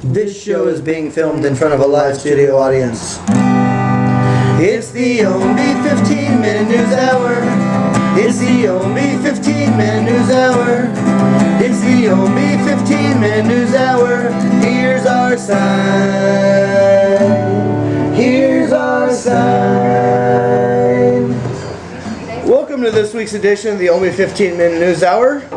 This show is being filmed in front of a live studio audience. It's the Ownbey 15-minute news hour. It's the Ownbey 15-minute news hour. It's the Ownbey 15-minute news hour. Here's our sign. Here's our sign. Welcome to this week's edition of the Ownbey 15-minute news hour.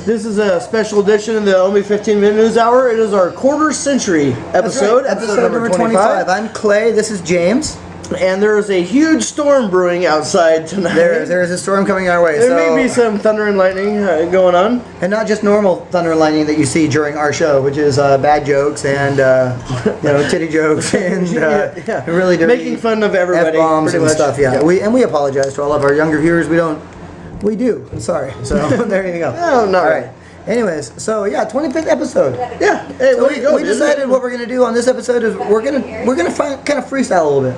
This is a special edition of the Ownbey 15-minute news hour. It is our quarter century episode. Right. Episode number 25. I'm Clay. This is James. And there is a huge storm brewing outside tonight. There is a storm coming our way. There may be some thunder and lightning going on. And not just normal thunder and lightning that you see during our show, which is bad jokes and titty jokes and really dirty making fun of everybody, F-bombs and stuff. Yeah. We apologize to all of our younger viewers. We do. I'm sorry. So there you go. No, not all right. Anyways, so yeah, 25th episode. Yeah. Hey, so we decided what we're gonna do on this episode is we're gonna kind of freestyle a little bit.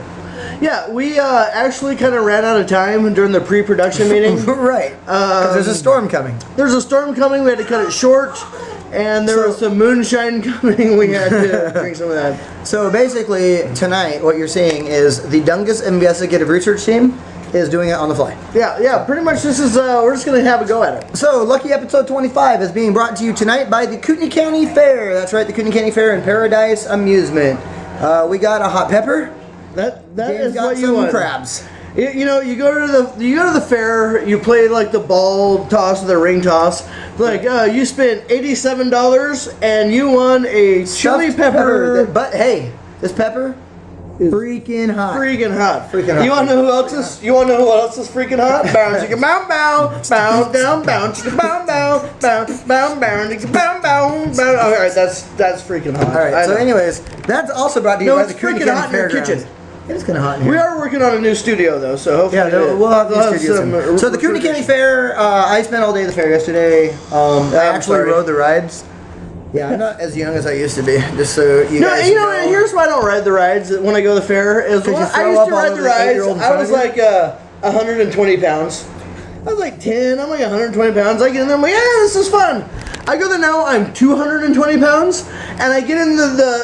Yeah, we actually kind of ran out of time during the pre-production meeting. Right. Because there's a storm coming. There's a storm coming. We had to cut it short. And there was some moonshine coming. We had to drink some of that. So basically, tonight, what you're seeing is the Dungus investigative research team is doing it on the fly. Yeah, pretty much this is, we're just going to have a go at it. So, Lucky Episode 25 is being brought to you tonight by the Kootenai County Fair. That's right, the Kootenai County Fair and Paradise Amusement. We got a hot pepper. That James is got what you some want. crabs. You go to the fair, you play like the ball toss or the ring toss. Like you spent $87 and you won a chili pepper. But hey, this pepper is freaking hot. Freaking hot. Freaking hot. You want to know who else is? You want to know who else is freaking hot? Bounce, you bow, bow, bow, down, bounce, bow, bow, bounce, bow, bounce, bow, bow, bow. All right, that's freaking hot. All right. So, anyways, that's also brought to you by the Kootenai County Fairgrounds. Kitchen. It is kind of hot in here. We are working on a new studio, though, so hopefully we'll have new studios soon. So the Kootenai County Fair, I spent all day at the fair yesterday. I actually rode the rides. Yeah, I'm not as young as I used to be. Just so you guys know. Here's why I don't ride the rides when I go to the fair. Is I used to ride the rides. I was like 120 pounds. I was like 10. I'm like 120 pounds. I get in there. I'm like, yeah, this is fun. I go there now. I'm 220 pounds, and I get into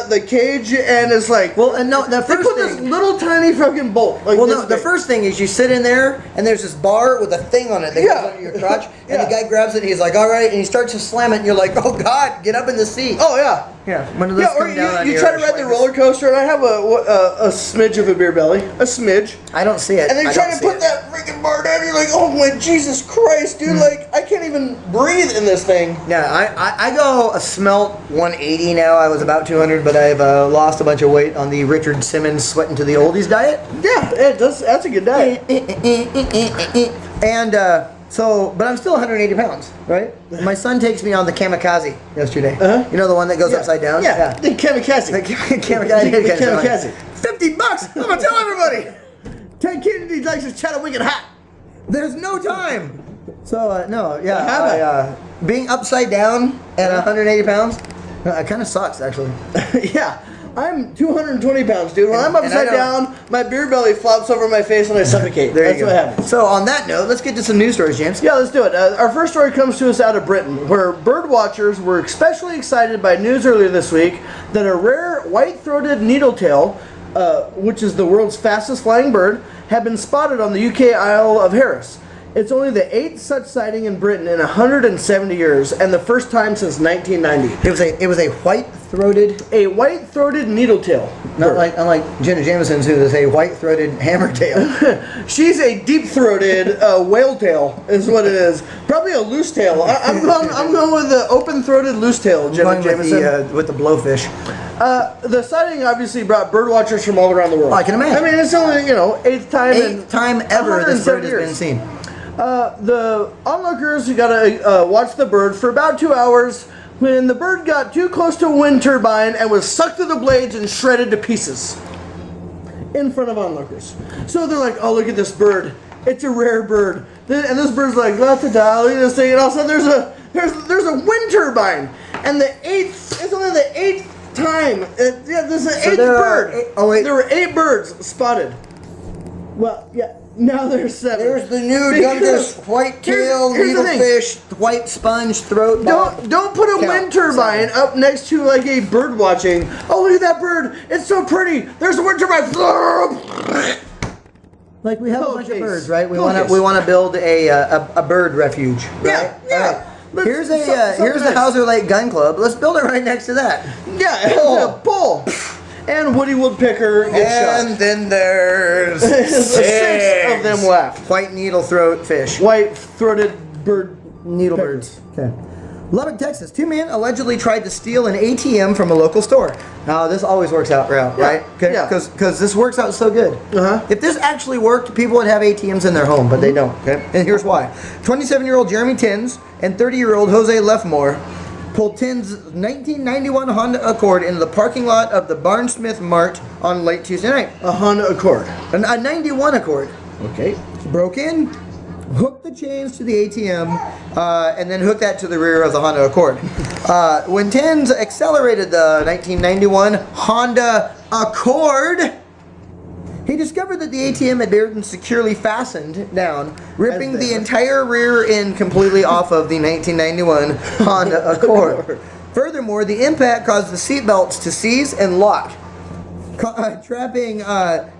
the cage, and it's like, well, and no, the they first put this little tiny fucking bolt. Like, well, no, the first thing is you sit in there, and there's this bar with a thing on it that goes under your crotch, and the guy grabs it, and he's like, all right, and he starts to slam it, and you're like, oh God, get up in the seat. Oh yeah. Yeah. When does this come down on you try to ride the roller coaster, and I have a smidge of a beer belly, a smidge. I don't see it. And they're trying to put that freaking bar down. You're like, oh my Jesus Christ, dude! Like I can't even breathe in this thing. Yeah, I go a smelt 180 now. I was about 200, but I've lost a bunch of weight on the Richard Simmons sweating to the oldies diet. Yeah, that's a good diet. And but I'm still 180 pounds, right? My son takes me on the kamikaze yesterday. You know the one that goes upside down? Yeah, the kamikaze. The kamikaze. $50. I'm gonna tell everybody. Ted Kennedy likes his Chattawinket hat. There's no time. So being upside down at 180 pounds, it kind of sucks actually. Yeah. I'm 220 pounds, dude. When I'm upside down, my beer belly flops over my face and I suffocate. That's what happens. So on that note, let's get to some news stories, James. Yeah, let's do it. Our first story comes to us out of Britain, where bird watchers were especially excited by news earlier this week that a rare white-throated needletail, which is the world's fastest flying bird, had been spotted on the UK Isle of Harris. It's only the 8th such sighting in Britain in 170 years, and the first time since 1990. It was a white-throated needletail. Not unlike Jenna Jameson's, who is a white-throated hammertail. She's a deep-throated whale tail, is what it is. Probably a loose tail. I'm going with the open-throated loose tail, Jenna Jameson. With the blowfish. The sighting obviously brought bird watchers from all around the world. I can imagine. I mean, it's only 8th time ever this bird has been seen. The onlookers who got to watch the bird for about 2 hours when the bird got too close to a wind turbine and was sucked through the blades and shredded to pieces in front of onlookers. So they're like, oh, look at this bird. It's a rare bird. And this bird's like, look at this thing. And all of a sudden there's a wind turbine. And it's only the 8th time. This is the 8th bird. There were 8 birds spotted. Well, yeah. Now there's 7. There's the new Dungus white-tail needlefish, white sponge throat. Don't put a wind turbine up next to like a bird watching. Oh, look at that bird! It's so pretty. There's a wind turbine. Like we have a bunch of birds, right? We want to build a bird refuge. Right? Yeah. Here's the Hauser Lake Gun Club. Let's build it right next to that. Yeah, it has a pole. And Woody Woodpecker gets shot. And then there's 6 of them left. White needle throat fish. White-throated bird. Needle birds. Okay. Lubbock, Texas. 2 men allegedly tried to steal an ATM from a local store. Now, this always works out, right? Okay. Yeah. Because this works out so good. Uh-huh. If this actually worked, people would have ATMs in their home, but they don't. Okay. And here's why. 27-year-old Jeremy Tins and 30-year-old Jose Lefmore pulled Tins' 1991 Honda Accord into the parking lot of the Barnsmith Mart on late Tuesday night. A Honda Accord. A 91 Accord. Okay. Broke in, hooked the chains to the ATM, and then hooked that to the rear of the Honda Accord. When Tins accelerated the 1991 Honda Accord, he discovered that the ATM had been securely fastened down, ripping the entire rear end completely off of the 1991 Honda Accord. Furthermore, the impact caused the seatbelts to seize and lock, trapping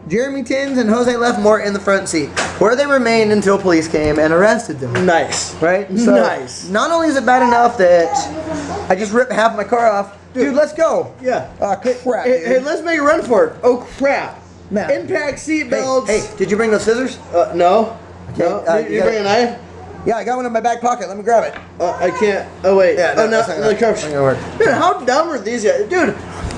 Jeremy Tins and Jose Lefmore in the front seat, where they remained until police came and arrested them. Nice. Right? So nice. Not only is it bad enough that I just ripped half my car off, dude, let's go. Yeah. Crap. Hey, let's make a run for it. Oh, crap. Man. Impact seatbelts. Hey, did you bring those scissors? No. Okay, No. Did you bring a knife? Yeah, I got one in my back pocket. Let me grab it. I can't. Oh, wait. Yeah, that's not gonna work. Dude, how dumb are these guys? Dude,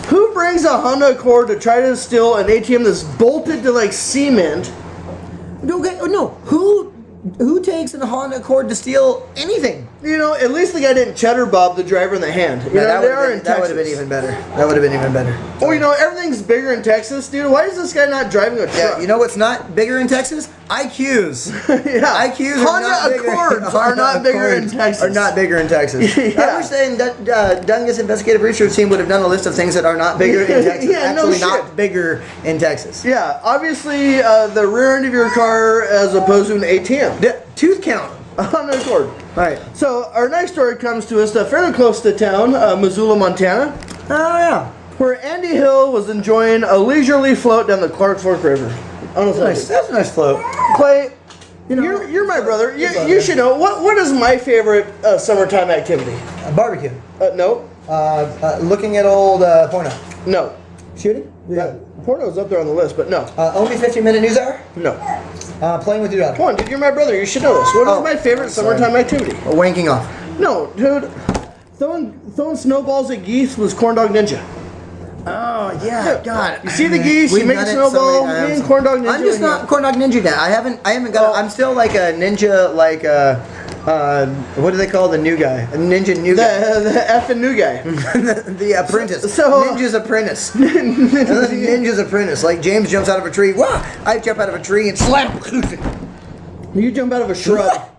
who brings a Honda Accord to try to steal an ATM that's bolted to like cement? Okay, no. Who takes a Honda Accord to steal anything? You know, at least the guy didn't cheddar bob the driver in the hand. You know, that they are in that would Texas. have been even better. That would have been even better. Oh, you know, everything's bigger in Texas, dude. Why is this guy not driving a truck? Yeah, you know what's not bigger in Texas? IQs. Yeah. IQs Honda Accords are not bigger in Texas. Are not bigger in Texas. Yeah. I wish that Dungus investigative research team would have done a list of things that are not bigger in Texas. Yeah, no Actually, shit. not bigger in Texas. Yeah, obviously the rear end of your car as opposed to an ATM. Tooth count. A Honda Accord. Right. So our next story comes to us fairly close to town, Missoula, Montana, Oh yeah. where Andy Hill was enjoying a leisurely float down the Clark Fork River. That's a nice float. Clay, You know, you're my brother. You should know what is my favorite summertime activity? Barbecue. No, Looking at old porno. no. Shooting? Yeah, porno's up there on the list, but no, Only 15-minute news hour? no. Playing with your daughter. Come on, dude, you're my brother. You should know this. What is my favorite summertime activity? Wanking off. No, dude. Throwing snowballs at geese was Corn Dog Ninja. Oh yeah, God. You see the geese, you make a snowball, me and Corn Dog Ninja. I'm just not Corn Dog Ninja now. I haven't got. I'm still like a ninja, like what do they call the new guy? A ninja new guy. The effing new guy. the apprentice. So- Ninja's apprentice. Ninja's apprentice. Like James jumps out of a tree. Wow! I jump out of a tree and slap. You jump out of a shrub.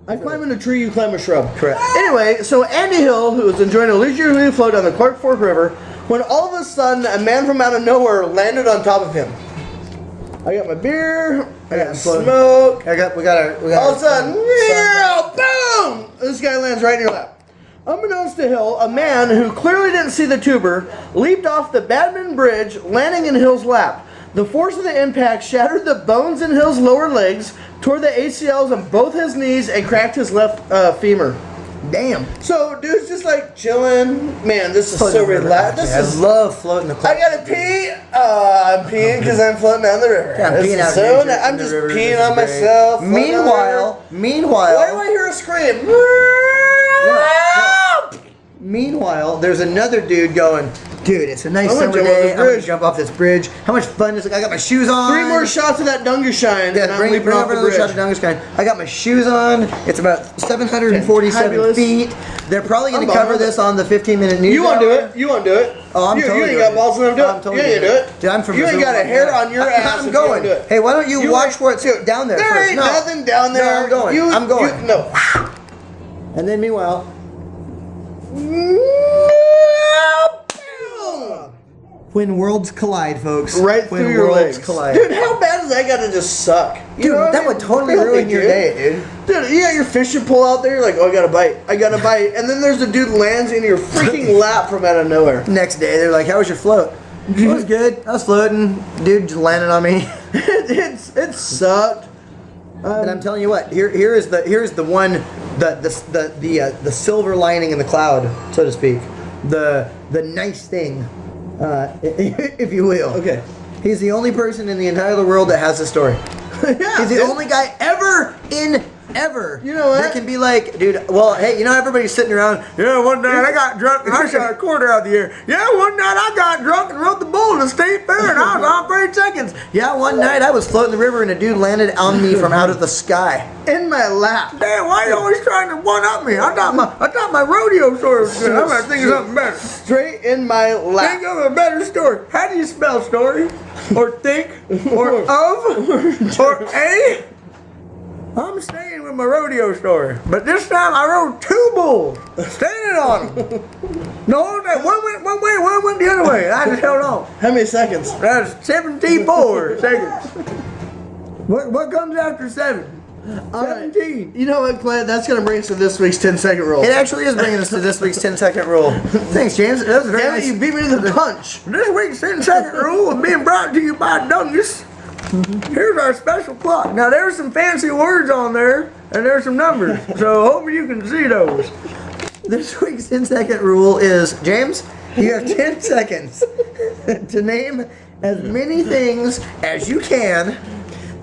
I climb in a tree, you climb a shrub. Correct. Anyway, so Andy Hill, who was enjoying a leisurely float on the Clark Fork River, when all of a sudden a man from out of nowhere landed on top of him. I got my beer, I got smoke. We got All of a sudden, boom! This guy lands right in your lap. Unbeknownst to Hill, a man who clearly didn't see the tuber leaped off the Badman Bridge, landing in Hill's lap. The force of the impact shattered the bones in Hill's lower legs, tore the ACLs on both his knees, and cracked his left femur. Damn. So, dude's just like chilling. Man, this is so relaxed. I love floating the I gotta pee. I'm peeing because I'm floating down the river. Yeah, I'm peeing out so nature I'm in the just river. peeing This on is great. myself. Meanwhile, why do I hear a scream? Meanwhile, there's another dude going, dude, it's a nice I'm gonna summer jump off day. this I'm gonna bridge. jump off this bridge. How much fun is it? I got my shoes on. 3 more shots of that Dungus shine. Yeah, and I'm bring leaping off over the another bridge. shot of Dungus kind. I got my shoes on. It's about 747 Fantabulous. feet. They're probably going I'm to cover bummed. this on the 15-minute news. You won't do hour. it. You won't do it. Oh, I'm you, totally you ain't doing got it. balls enough to do it. I'm totally you ain't doing do it. it. Dude, I'm from You ain't Missoula. got a hair on your ass. I'm if you going. don't do it. Hey, why don't you watch what's down there There first? ain't No. nothing down there. No, I'm going. I'm going. No. And then meanwhile, when worlds collide, folks. Right when through your worlds legs. collide. Dude, how bad does that got to just suck? You Dude, know what that I mean? would totally Really, ruin your dude. day, dude. Dude, you got your fishing pole out there, you're like, oh, I gotta bite, and then there's a dude lands in your freaking lap from out of nowhere. Next day, they're like, how was your float? It was good. I was floating. Dude just landed on me. It sucked. And I'm telling you what, here's the one, the silver lining in the cloud, so to speak. The nice thing, if you will. Okay. He's the only person in the entire world that has this story. Yeah, He's the only guy ever. You know what? That can be like, dude, well, hey, you know, everybody's sitting around, yeah, one night I got drunk and I shot a quarter out of the air. Yeah, one night I got drunk and rode the bull in the state fair and I was on for 8 seconds. Yeah, one night I was floating the river and a dude landed on me from out of the sky. In my lap. Damn, why are you always trying to one-up me? I thought my rodeo story was good. I'm gonna think of something better. Straight in my lap. Think of a better story. How do you spell story? Or think? Or of? Or a? I'm staying with my rodeo story. But this time I rode 2 bulls. Standing on them. No, one went one way, one went the other way. I just held on. How many seconds? That's 74 seconds. What comes after 7? 17. You know what, Clay? That's going to bring us to this week's 10-second rule. It actually is bringing us to this week's 10-second rule. Thanks, James. That was very Damn it, nice. you beat me to the punch. This week's 10-second rule is being brought to you by Dungus. Here's our special clock. Now, there's some fancy words on there, and there's some numbers. So, hope you can see those. This week's 10-second rule is, James, you have 10 seconds to name as many things as you can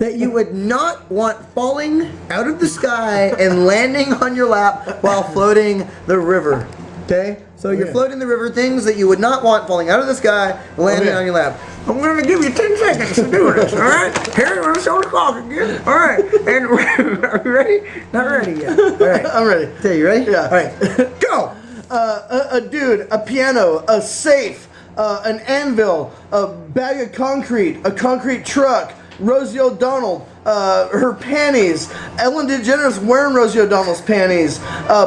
that you would not want falling out of the sky and landing on your lap while floating the river. Okay? So you're floating the river, things that you would not want falling out of the sky, landing on your lap. I'm going to give you 10 seconds to do this, all right? Here, we're going to show the clock again. All right. And are you ready? Not ready yet. All right. I'm ready. Okay, you ready? Yeah. All right. Go! A dude, a piano, a safe, an anvil, a bag of concrete, a concrete truck, Rosie O'Donnell, her panties, Ellen DeGeneres wearing Rosie O'Donnell's panties,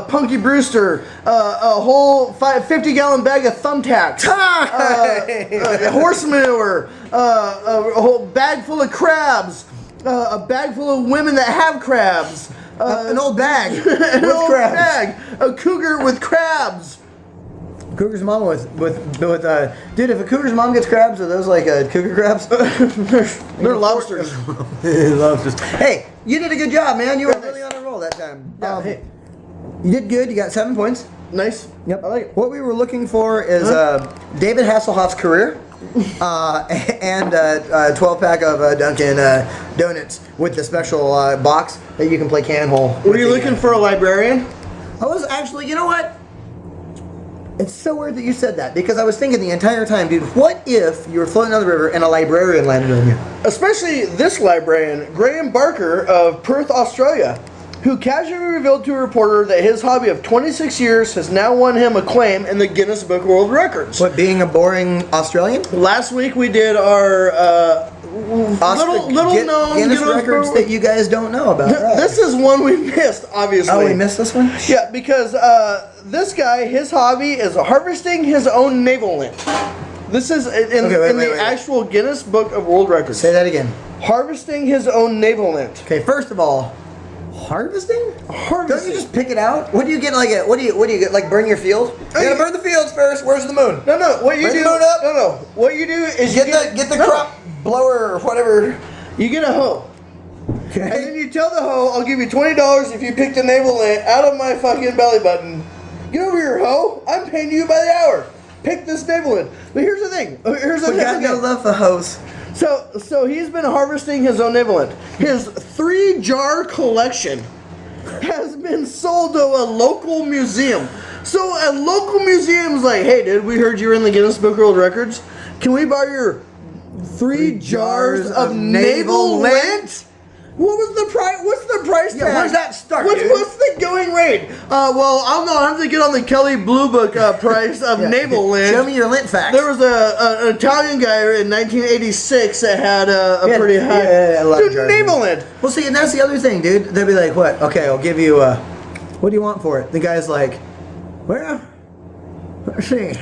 Punky Brewster, a whole 50-gallon bag of thumbtacks, horse manure, a whole bag full of crabs, a bag full of women that have crabs, an old bag an with old crabs. bag, a cougar with crabs. Cougar's mom with dude, if a cougar's mom gets crabs, are those like cougar crabs? They're lobsters. Lobsters. Hey, you did a good job, man. You were really on a roll that time. Hey. You did good. You got 7 points. Nice. Yep. I like it. What we were looking for is David Hasselhoff's career and a 12-pack of Dunkin' Donuts with the special box that you can play Canhole. Were you looking for a librarian? I was actually, you know what? It's so weird that you said that because I was thinking the entire time, dude, what if you were floating down the river and a librarian landed on you? Especially this librarian, Graham Barker of Perth, Australia, who casually revealed to a reporter that his hobby of 26 years has now won him acclaim in the Guinness Book of World Records. What, being a boring Australian? Last week we did our little known Guinness records that you guys don't know about. Right? This is one we missed, obviously. Oh, we missed this one? Yeah, because this guy, his hobby is harvesting his own navel lint. This is in the actual Guinness Book of World Records. Say that again. Harvesting his own navel lint. Okay, first of all, harvesting? Harvesting. Don't you just pick it out? What do you get? What do you get? Like burn your field? You gotta burn the fields first. Where's the moon? No. What you Burn do? the moon up? No. What you do is Get the crop blower or whatever. You get a hoe. Okay. And then you tell the hoe, I'll give you $20 if you pick the navel lint out of my fucking belly button. Get over here, hoe. I'm paying you by the hour. Pick this navel lint. But here's the thing. We got no love for hoes. So he's been harvesting his own navel lint. His 3-jar collection has been sold to a local museum. So a local museum's like, hey, dude, we heard you were in the Guinness Book of World Records. Can we borrow your 3 jars of navel lint? What was the price? What's the price tag? Where's that start, dude? What's the going rate? Well, I don't know. I have to get on the Kelly Blue Book price of navel lint. Show me your lint facts. There was an Italian guy in 1986 that had a pretty high. Dude, navel lint. Well, see, and that's the other thing, dude. They'll be like, what? Okay, I'll give you, what do you want for it? The guy's like, well, let's see.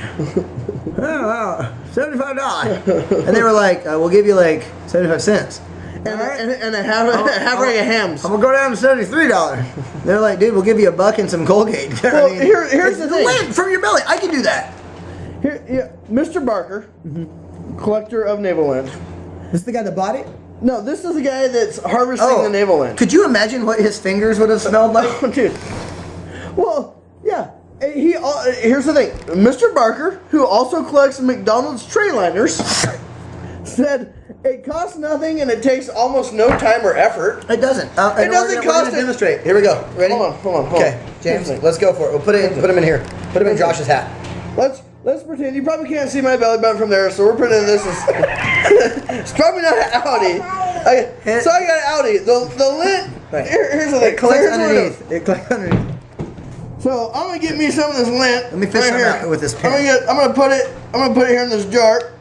$75. And they were like, we'll give you like 75 cents. and a half rag of hams. I'm gonna go down to $73. They're like, dude, we'll give you $1 and some Colgate. Well, here's the thing. Lint from your belly. I can do that. Here, yeah, Mr. Barker, collector of navel lint. This is the guy that bought it? No, this is the guy that's harvesting the navel lint. Could you imagine what his fingers would have smelled like? Oh, dude. Well, yeah. Here's the thing. Mr. Barker, who also collects McDonald's tray liners, said it costs nothing and it takes almost no time or effort. It doesn't. It doesn't cost it. Demonstrate. Here we go. Ready? Hold on. Okay, James, let's go for it. We'll put him in here. Put him in Josh's hat. Let's pretend. You probably can't see my belly button from there, so we're pretending this is. It's probably not an Audi. So I got an Audi. The lint. Right. Here's the thing. It collects underneath. It collects underneath. So I'm gonna get me some of this lint. Let me fish some out with this pen. I'm gonna put it here in this jar.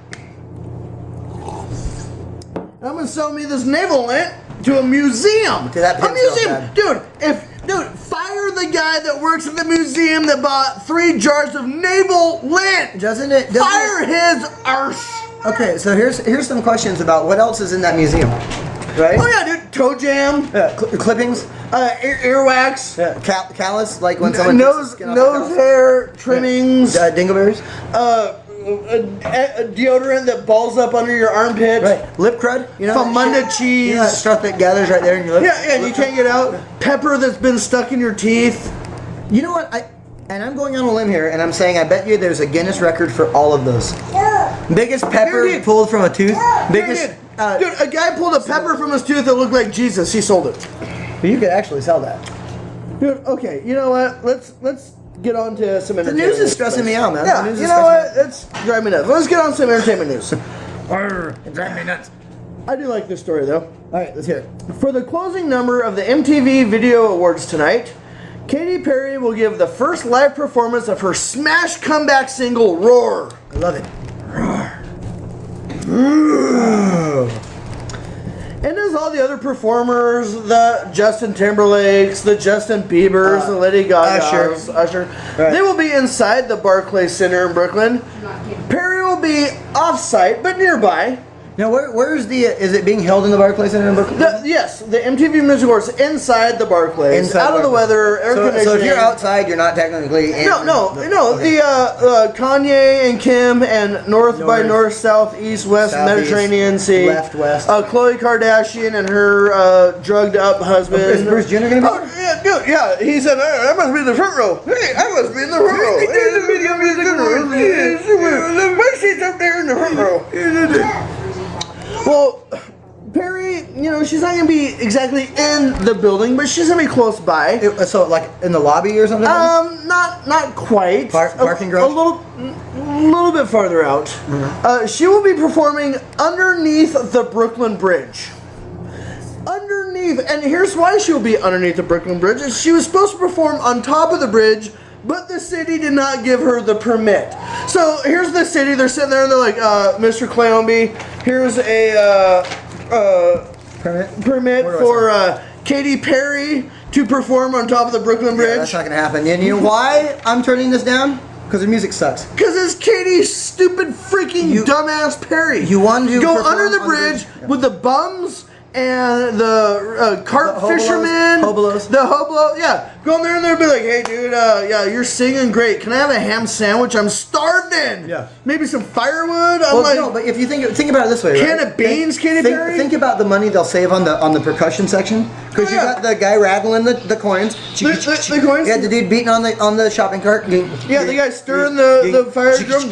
I'm gonna sell me this navel lint to a museum. To that a museum, dude. Fire the guy that works at the museum that bought 3 jars of navel lint. Fire his arse. Okay, so here's some questions about what else is in that museum. Right? Oh yeah, dude. Toe jam. Clippings. Earwax. Callus, like when someone nose hair trimmings. Dingleberries. A deodorant that balls up under your armpit. Right. Lip crud. Famunda cheese. You know that stuff that gathers right there in your lip. Yeah, and you can't get out. Pepper that's been stuck in your teeth. You know what? I'm going on a limb here, and I'm saying I bet you there's a Guinness record for all of those. Biggest pepper pulled from a tooth. Biggest. Dude, a guy pulled a pepper from his tooth that looked like Jesus. He sold it. You could actually sell that. Dude, okay. You know what? Let's get on to some entertainment. The news is stressing me out, man. Yeah, you know what? It's driving me nuts. Let's get on some entertainment news. It drives me nuts. I do like this story, though. All right, let's hear it. For the closing number of the MTV Video Awards tonight, Katy Perry will give the first live performance of her smash comeback single, Roar. I love it. Roar. And as all the other performers, the Justin Timberlakes, the Justin Biebers, the Lady Gagas, Usher, right. They will be inside the Barclays Center in Brooklyn. Perry will be off-site, but nearby. Now, where's is it being held in the Barclays Center in Brooklyn? Yes, the MTV Music Awards inside the Barclays, out of the weather, air conditioning. So if you're outside, you're not technically in. No. Okay. The Kanye and Kim and North by North, South, East, West, Southeast, Mediterranean Sea. Left, West. Khloe Kardashian and her drugged up husband. Is Bruce Jenner going to be there? Yeah, dude, yeah. He said, I must be in the front row. Hey, I must be in the front row. Hey, the Video Music Awards. My seat's up there in the front row. Well, Perry, she's not going to be exactly in the building, but she's going to be close by. So, like, in the lobby or something? Not quite. Parking garage? A little bit farther out. Mm-hmm. She will be performing underneath the Brooklyn Bridge. And here's why she will be underneath the Brooklyn Bridge. She was supposed to perform on top of the bridge, but the city did not give her the permit. So here's the city. They're sitting there and they're like, Mr. Clay Ownbey, here's a permit for Katy Perry to perform on top of the Brooklyn Bridge. Yeah, that's not going to happen. And you know why I'm turning this down? Because the music sucks. Because it's Katy's stupid freaking dumbass Perry. You want to go under the bridge with the bums and the carp fishermen, hobolos. The hobo, yeah. Go in there and they'll be like, hey, dude, you're singing great. Can I have a ham sandwich? I'm starving. Yeah. Maybe some firewood. No, but if you think about it this way, can of beans, Katy Perry. Think about the money they'll save on the percussion section, because you got the guy rattling the coins. The coins. Yeah, the dude beating on the shopping cart. Yeah, the guy stirring the fire drum.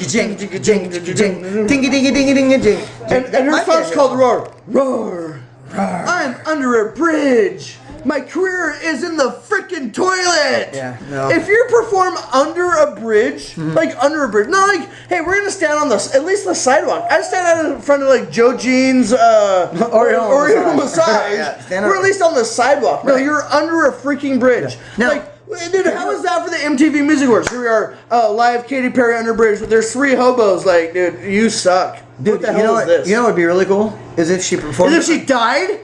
And her song's called Roar. Roar. I'm under a bridge. My career is in the freaking toilet. Yeah, no. If you perform under a bridge, like under a bridge, not like, hey, we're gonna stand on at least the sidewalk. I stand out in front of like Joe Jean's Oriental Massage. We're at least on the sidewalk. No, you're under a freaking bridge. Yeah. Dude, how is that for the MTV Music Awards? Here we are, live Katy Perry under bridge. There's 3 hobos. Like, dude, you suck. Dude, what the hell is this? You know what would be really cool? Is if she performed. Is if she died?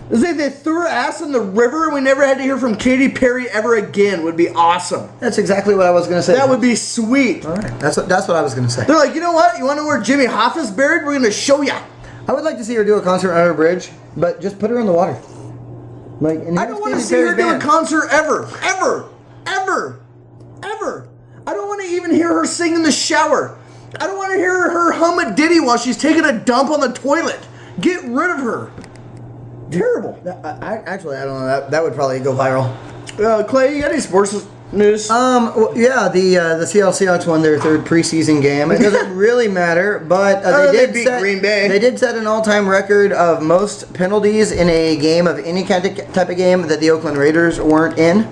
Is if they threw her ass in the river and we never had to hear from Katy Perry ever again would be awesome. That's exactly what I was going to say. That would be sweet. All right. That's what I was going to say. They're like, you know what? You want to know where Jimmy Hoffa is buried? We're going to show ya. I would like to see her do a concert on her bridge, but just put her in the water. Like, I don't want to see her do a concert ever. I don't want to even hear her sing in the shower. I don't want to hear her hum a ditty while she's taking a dump on the toilet. Get rid of her. Terrible. Actually, I don't know. That would probably go viral. Clay, you got any sports news? Yeah, the Seattle Seahawks won their third preseason game. It doesn't really matter, but they beat Green Bay. They did set an all-time record of most penalties in a game of any kind of type of game that the Oakland Raiders weren't in.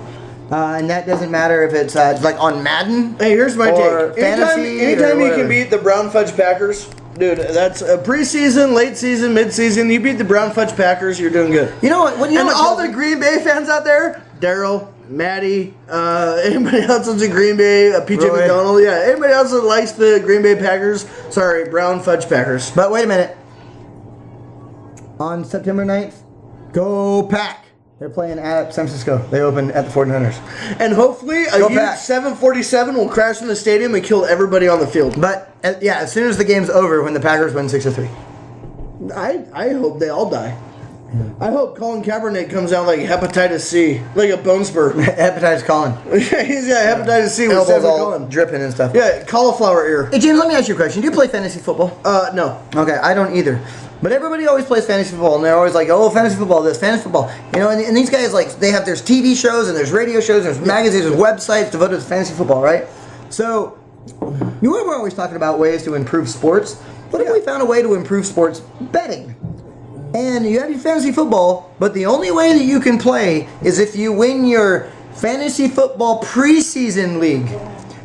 And that doesn't matter if it's like on Madden. Hey, here's my take. Fantasy anytime you can beat the Brown Fudge Packers, dude, that's a preseason, late season, mid-season. You beat the Brown Fudge Packers, you're doing good. You know what? All the Green Bay fans out there, Daryl, Maddie, anybody else that's in Green Bay, PJ Roy. McDonald, yeah, anybody else that likes the Green Bay Packers, sorry, Brown Fudge Packers. But wait a minute. On September 9th, go Pack. They're playing at San Francisco. They open at the 49ers. And hopefully a huge 747 will crash in the stadium and kill everybody on the field. But, yeah, as soon as the game's over, when the Packers win 6-3. I hope they all die. I hope Colin Kaepernick comes out like hepatitis C, like a bone spur. Hepatitis Colin. He's got hepatitis C with Elbows all Colin. dripping and stuff. Yeah, cauliflower ear. Hey, James, let me ask you a question. Do you play fantasy football? No. Okay, I don't either. But everybody always plays fantasy football, and they're always like, oh, fantasy football, this, fantasy football. You know, and these guys, like, there's TV shows, and there's radio shows, there's magazines, there's websites devoted to fantasy football, right? So, you know, we're always talking about ways to improve sports. What if we found a way to improve sports betting? And you have your fantasy football, but the only way that you can play is if you win your fantasy football preseason league.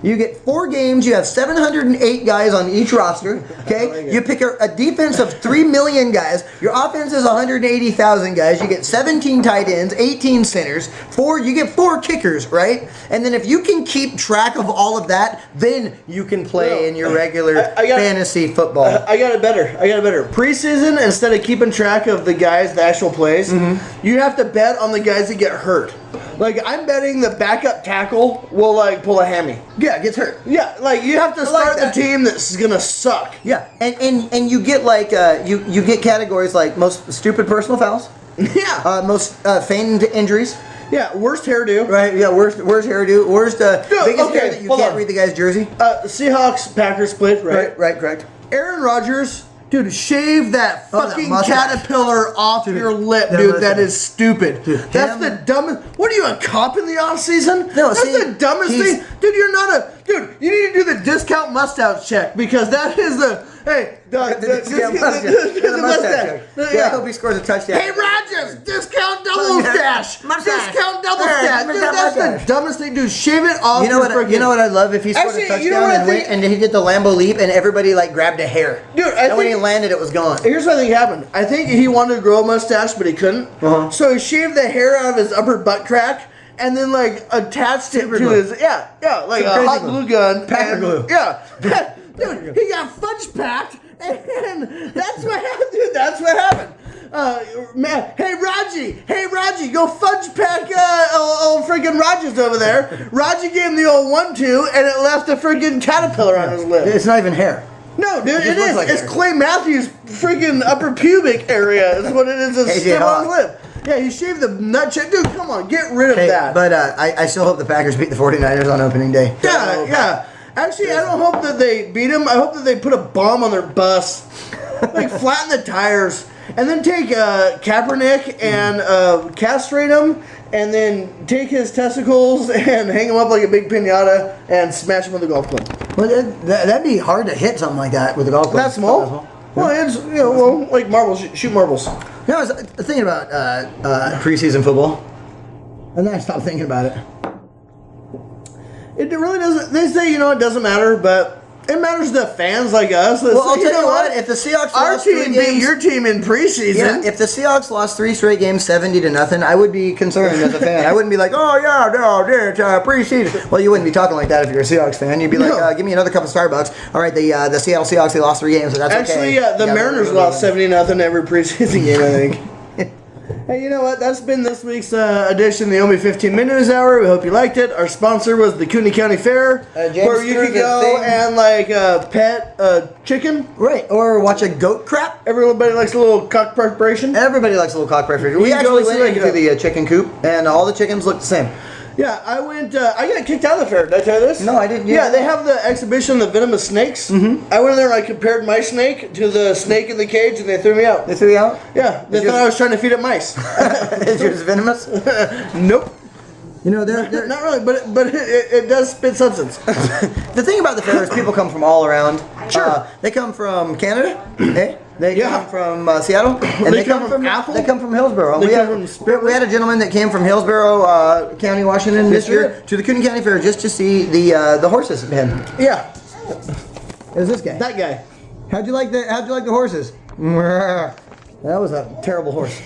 You get 4 games. You have 708 guys on each roster. Okay, you pick a defense of 3 million guys. Your offense is 180,000 guys. You get 17 tight ends, 18 centers. You get 4 kickers, right? And then if you can keep track of all of that, then you can play in your regular fantasy football. I got it better. Preseason, instead of keeping track of the guys, the actual plays, you have to bet on the guys that get hurt. Like, I'm betting the backup tackle will, like, pull a hammy. Yeah, gets hurt. Yeah, like, you have to start the team that's gonna suck. Yeah, and you get, like, you get categories like most stupid personal fouls. Yeah. Most feigned injuries. Yeah, worst hairdo. Right, yeah, worst hairdo. Worst, biggest hair that you can't read the guy's jersey. Seahawks, Packers split, right? Right, correct. Aaron Rodgers, dude, shave that fucking caterpillar off your lip, dude. That is stupid. Dude, that's the dumbest. What are you, a cop in the off season? No, that's the dumbest thing, dude. You're not a dude. You need to do the discount mustache check because that is the mustache. Yeah, I hope he scores a touchdown. Hey, Rodgers, discount double stash. Discount double stash. Dude, that's the dumbest thing, dude. Shave it off. You know what I'd love if he scored a touchdown and he did the Lambo leap and everybody like grabbed a hair. Dude, and when he landed, it was gone. Here's what I think happened. I think he wanted to grow a mustache, but he couldn't. So he shaved the hair out of his upper butt crack. And then, like, attached it to his, like a hot glue gun. Packer glue. Yeah. Dude, he got fudge packed, and that's what happened, dude. That's what happened. Hey, Raji, go fudge pack old freaking Rogers over there. Raji gave him the old 1-2, and it left a freaking caterpillar on his lip. It's not even hair. No, dude, it is. Like it's hair. Clay Matthews' freaking upper pubic area is what it is. It's still on his lip. Yeah, he shaved the nut check. Dude, come on, get rid of that. But I still hope the Packers beat the 49ers on opening day. Yeah. Actually, I don't hope that they beat him. I hope that they put a bomb on their bus. Like, flatten the tires. And then take Kaepernick and castrate him. And then take his testicles and hang him up like a big piñata and smash him with a golf club. Well, that'd be hard to hit something like that with a golf club. That small? Well, it's, like marbles. Shoot marbles. You know, I was thinking about preseason football, and then I stopped thinking about it. It really doesn't. They say, it doesn't matter, but it matters to fans like us. Well, I'll tell you what. If the Seahawks lost 3 games, beat your team in preseason. If the Seahawks lost 3 straight games, 70-0, I would be concerned as a fan. I wouldn't be like, oh yeah, no, it's preseason. Well, you wouldn't be talking like that if you're a Seahawks fan. You'd be like, give me another cup of Starbucks. All right, the Seattle Seahawks, they lost 3 games, so that's actually, okay. the Mariners lost 70-0 every preseason game, I think. Hey, you know what? That's been this week's edition of the Ownbey 15-Minute News Hour. We hope you liked it. Our sponsor was the Cooney County Fair, where you could go and like pet a chicken. Right, or watch a goat crap. Everybody likes a little cock preparation. Everybody likes a little cock preparation. We actually went into the chicken coop, and all the chickens look the same. Yeah, I went. I got kicked out of the fair. Did I tell you this? No, I didn't. Yeah, they have the exhibition of the venomous snakes. Mm-hmm. I went there and I compared my snake to the snake in the cage, and they threw me out. They threw you out? Yeah, they thought I was trying to feed it mice. Is yours venomous? Nope. You know, they're not really, but it does spit substance. The thing about the fair is people come from all around. Sure. They come from Canada. They come from Seattle, and they come from Apple. They come from Hillsborough. We had a gentleman that came from Hillsborough County, Washington, this year to the Cooney County Fair just to see the horses. Yeah. It was this guy. That guy. How'd you like the horses? That was a terrible horse.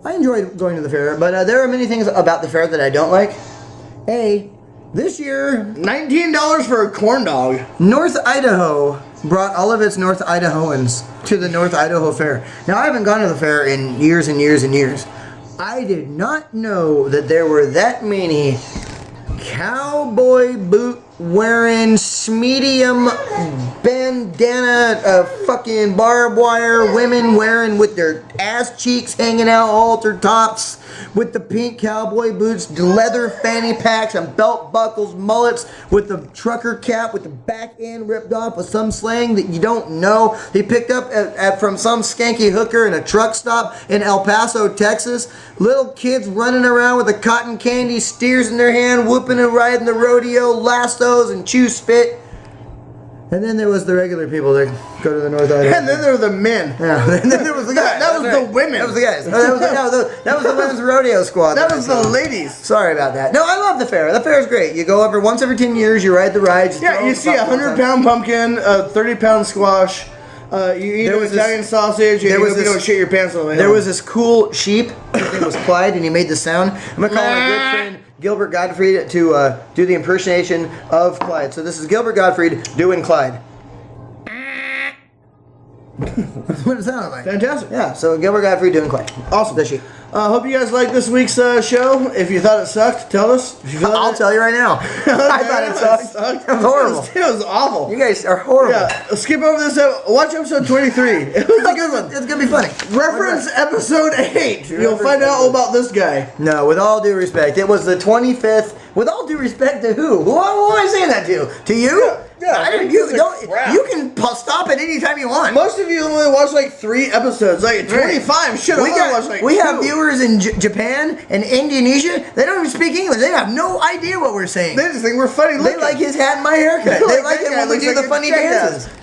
I enjoyed going to the fair, but there are many things about the fair that I don't like. This year, $19 for a corn dog. North Idaho brought all of its North Idahoans to the North Idaho Fair. Now, I haven't gone to the fair in years and years and years. I did not know that there were that many cowboy boot wearing, medium bandana, fucking barbed wire, women wearing with their ass cheeks hanging out, halter tops, with the pink cowboy boots, leather fanny packs and belt buckles, mullets, with the trucker cap with the back end ripped off with some slang that you don't know. He picked up from some skanky hooker in a truck stop in El Paso, Texas. Little kids running around with the cotton candy steers in their hand, whooping and riding the rodeo, lassos and chew spit. And then there was the regular people that go to the North Idaho. And then there were the men. Yeah, and then there was the guys. That was the women. That was the guys. That was the women's rodeo squad. That was the ladies. Sorry about that. No, I love the fair. The fair is great. You go once every 10 years, you ride the rides. Yeah, you see a 100-pound pumpkin, a 30-pound squash. You eat an Italian sausage, and you don't shit your pants on the way home. There was this cool sheep. His name was Clyde, and he made the sound. I'm going to call my good friend Gilbert Gottfried to do the impersonation of Clyde. So this is Gilbert Gottfried doing Clyde. That's what it sounded like. Fantastic. Yeah, so Gilbert Gottfried doing Clyde. Awesome. The sheep. Hope you guys liked this week's show. If you thought it sucked, tell us. I'll tell you right now. I thought it sucked. It was horrible. It was awful. You guys are horrible. Yeah, skip over this. Watch episode 23. It was a good one. It's going to be funny. Reference episode 8. You'll find out all about this guy. No, with all due respect, it was the 25th. With all due respect to who? Who am I saying that to? To you? Yeah. You can stop it anytime you want. Most of you only watch like 3 episodes. Like 25. Shit, we have viewers in Japan and Indonesia. They don't even speak English. They have no idea what we're saying. They just think we're funny looking. They like his hat and my haircut. They like it when we do the funny dances. And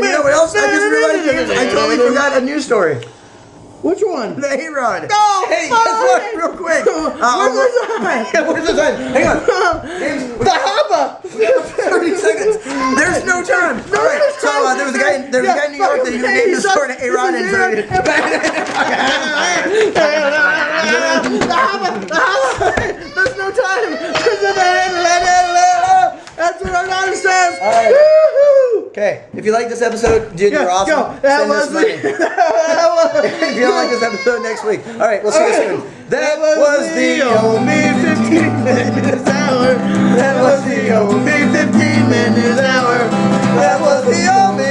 you know what else? I just realized I totally forgot a news story. Which one? The A-Rod. No! Hey, guess what? Real quick. Where's the time? Where's the time? Hang on. The Hobo! 30 seconds. There's no time. All right. So there was a guy in New York that named his store to A-Rod and The Hobo! There's no time. That's what our daughter says. All right. Okay, if you like this episode, dude, you're awesome. Go. Send us money. If you don't like this episode, next week. All right, we'll see you soon. That was the Ownbey 15 Minutes Hour. That was the Ownbey 15 Minutes Hour. That was the Ownbey